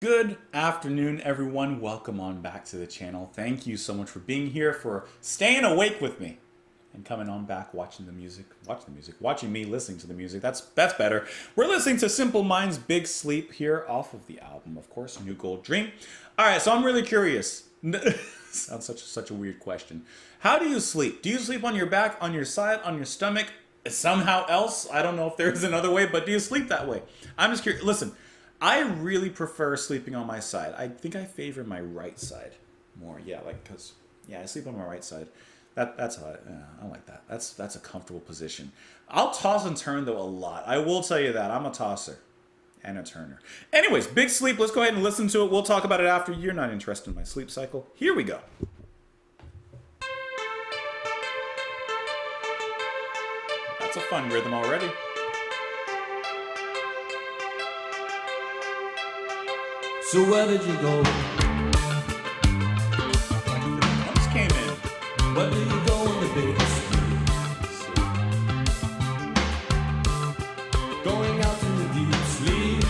Good afternoon, everyone. Welcome on back to the channel. Thank you so much for being here, for staying awake with me and coming on back, watching me listening to the music. That's better. We're listening to Simple Minds' Big Sleep here off of the album, of course, New Gold Dream. All right, so I'm really curious. Sounds such a weird question. How do you sleep? Do you sleep on your back, on your side, on your stomach, somehow else? I don't know if there's another way, but do you sleep that way? I'm just curious. Listen, I really prefer sleeping on my side. I think I favor my right side more. Yeah, I sleep on my right side. That's how I like that. That's a comfortable position. I'll toss and turn though a lot. I will tell you that I'm a tosser and a turner. Anyways, Big Sleep. Let's go ahead and listen to it. We'll talk about it after. You're not interested in my sleep cycle. Here we go. That's a fun rhythm already. So where did you go? I just came in. Where did you go in the big sleep? Going out in the deep sleep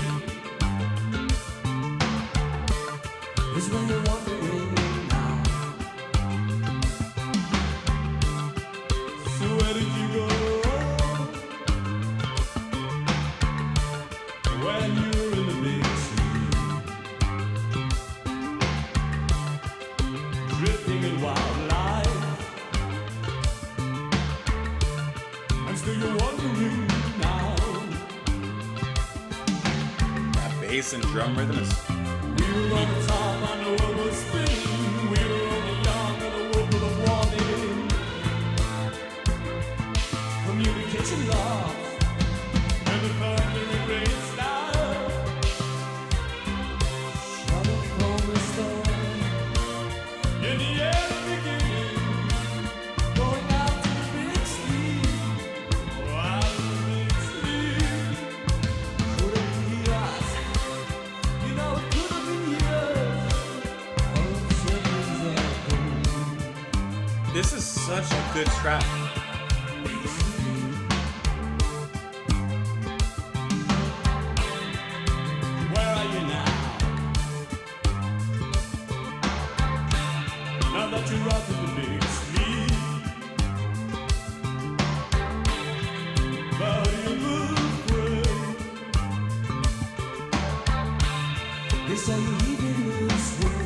is when you're wondering now. So where did you go? When you were in the big sleep, drifting in wildlife, and still you're wondering now. That bass and drum rhythm is... We were on the top and the world was spinning. We were only young and the world full of warning. Communication lost and the thundering rain style. Shut up from the storm. In the air beginning, going out to the big sleep. Oh, out of the big sleep. Could have been years, you know it could have been years. All the seconds are gone. This is such a good track. Big sleep. Where are you now? Now that you're out in the big sleep, but you move afraid. They say you're leaving this world.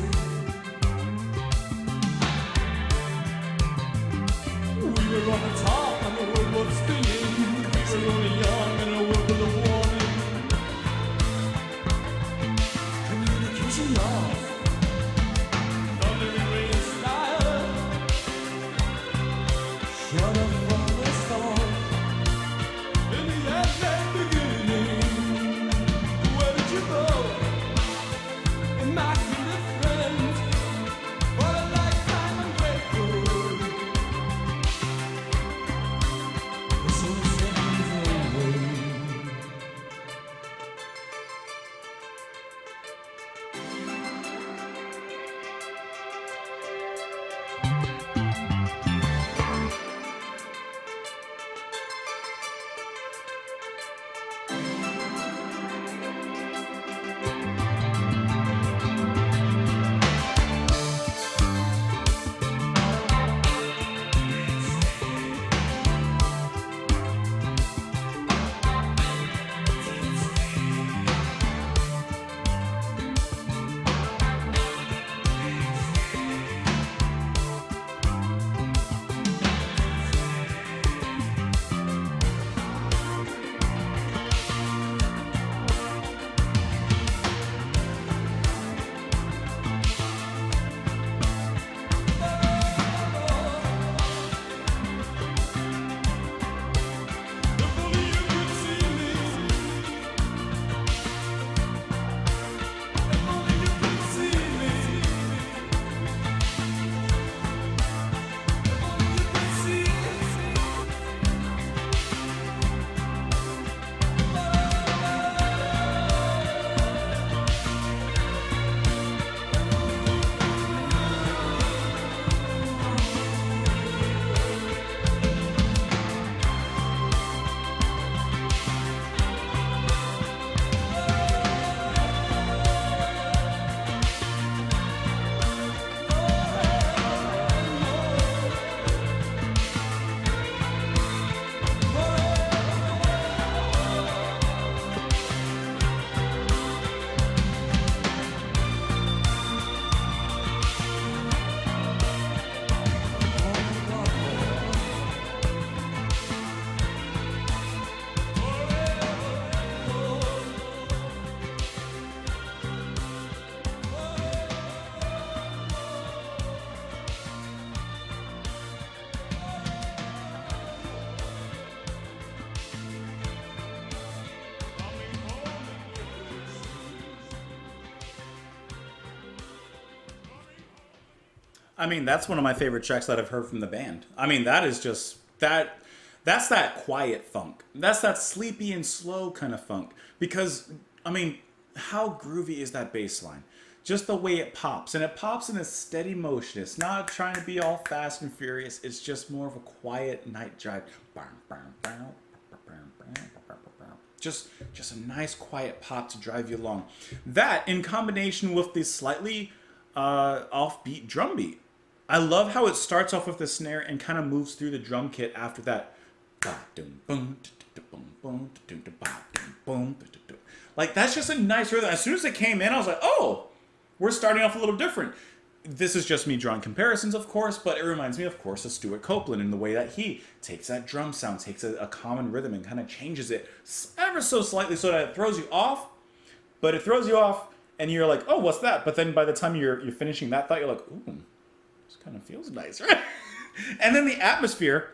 We were on the top and the world was spinning. We were only young and the world full of warning. Communication lost. Thundering rain style. Shut up from the storm. In the end, beginning. Where did you go? I mean, that's one of my favorite tracks that I've heard from the band. I mean, that is just that. That's that quiet funk. That's that sleepy and slow kind of funk. Because I mean, how groovy is that bass line? Just the way it pops, and it pops in a steady motion. It's not trying to be all fast and furious. It's just more of a quiet night drive. Just a nice quiet pop to drive you along. That in combination with the slightly offbeat drum beat. I love how it starts off with the snare and kind of moves through the drum kit after that. Like, that's just a nice rhythm. As soon as it came in, I was like, oh, we're starting off a little different. This is just me drawing comparisons, of course, but it reminds me, of course, of Stuart Copeland in the way that he takes that drum sound, takes a common rhythm and kind of changes it ever so slightly so that it throws you off, but it throws you off and you're like, oh, what's that? But then by the time you're finishing that thought, you're like, ooh, this kind of feels nice, right? And then the atmosphere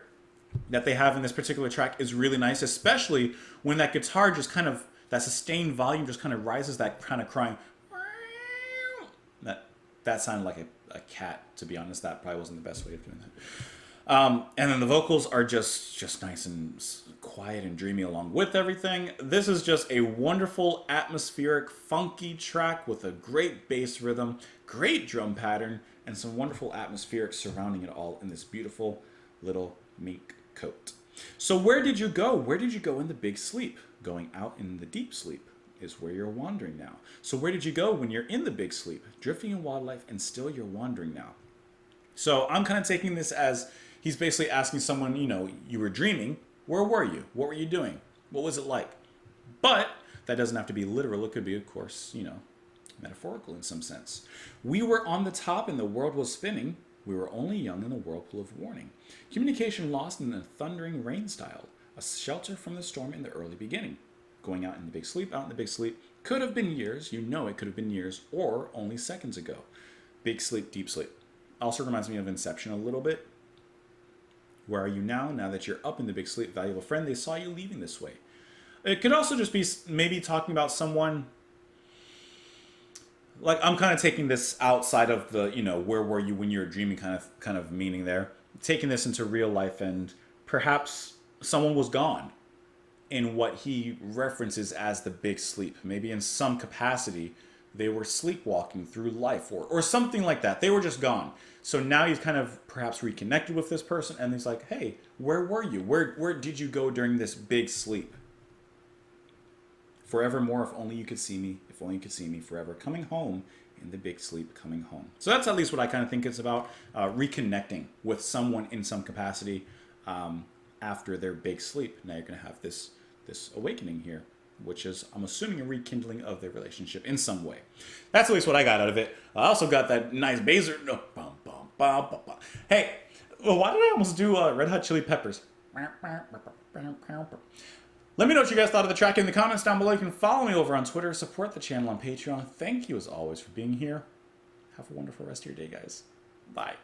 that they have in this particular track is really nice, especially when that guitar just kind of, that sustained volume just kind of rises, that kind of crying. That sounded like a cat, to be honest. That probably wasn't the best way of doing that. And then the vocals are just nice and quiet and dreamy along with everything. This is just a wonderful, atmospheric, funky track with a great bass rhythm, great drum pattern, and some wonderful atmospheric surrounding it all in this beautiful little mink coat. So where did you go? Where did you go in the big sleep? Going out in the deep sleep is where you're wandering now. So where did you go when you're in the big sleep? Drifting in wildlife, and still you're wandering now. So I'm kind of taking this as he's basically asking someone, you were dreaming. Where were you? What were you doing? What was it like? But that doesn't have to be literal. It could be, of course, metaphorical in some sense. We were on the top and the world was spinning. We were only young in the whirlpool of warning. Communication lost in the thundering rain style. A shelter from the storm in the early beginning. Going out in the big sleep, could have been years, it could have been years, or only seconds ago. Big sleep, deep sleep. Also reminds me of Inception a little bit. Where are you now that you're up in the big sleep, valuable friend? They saw you leaving this way. It could also just be maybe talking about someone, like I'm kind of taking this outside of the, where were you when you were dreaming kind of meaning there. Taking this into real life, and perhaps someone was gone in what he references as the big sleep. Maybe in some capacity, they were sleepwalking through life or something like that. They were just gone. So now he's kind of perhaps reconnected with this person, and he's like, hey, where were you? Where did you go during this big sleep? Forevermore, if only you could see me, if only you could see me forever. Coming home in the big sleep, coming home. So that's at least what I kind of think it's about, reconnecting with someone in some capacity after their big sleep. Now you're going to have this awakening here, which is, I'm assuming, a rekindling of their relationship in some way. That's at least what I got out of it. I also got that nice bass. Hey, why did I almost do Red Hot Chili Peppers? Let me know what you guys thought of the track in the comments down below. You can follow me over on Twitter, support the channel on Patreon. Thank you as always for being here. Have a wonderful rest of your day, guys. Bye.